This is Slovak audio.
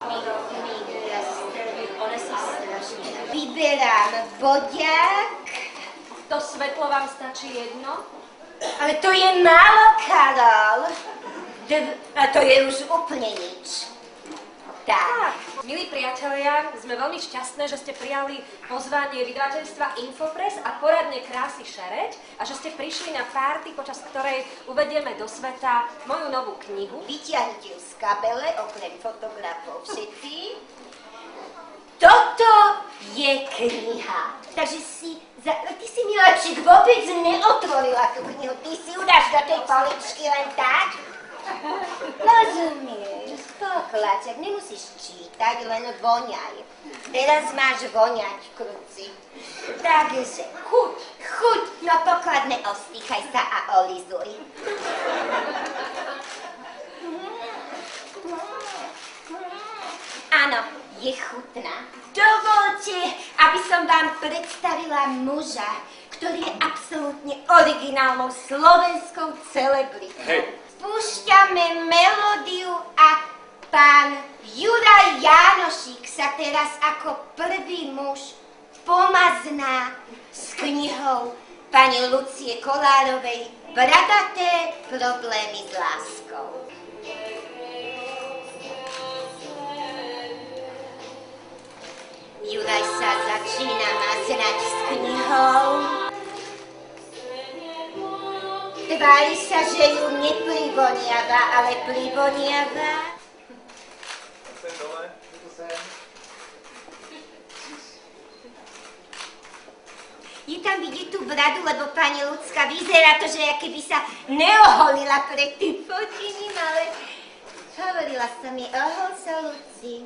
One sa strašne. Vyberám bodiak. To svetlo vám stačí jedno? Ale to je málo, Karol. A to je už úplne nič. Tak. Milí priatelia, sme veľmi šťastné, že ste prijali pozvanie vydavateľstva Infopress a poradne Krásy Šereď a že ste prišli na párty, počas ktorej uvedieme do sveta moju novú knihu. Vyťahnite ju z kabele, okrem fotografov všetci. Toto je kniha. Takže ty si mi lepšie vôbec neotvorila tú knihu. Ty si ju dáš do tej poličky len tak? Rozumieš, poklaček, nemusíš čítať, len voňaj. Teraz máš voňať, kruci. Takže, chuť, no pokladne ostýchaj sa a olizuj. Áno, je chutná. Dovoľte, aby som vám predstavila muža, ktorý je absolútne originálnou slovenskou celebritou. Hej. Spúšťame melódiu a pán Juraj Jánošík sa teraz ako prvý muž pomazná s knihou pani Lucie Kolárovej Bradaté problémy s láskou. Juraj sa začína maznať s knihou. Tvári sa, že ju neprivoniava, ale privoniava. Sem dole, tu sem. Je tam vidieť tú bradu, lebo pani Lucka vyzerá to, že keby sa neoholila pred tým fotením, ale hovorila som jej, ohol sa, Luci.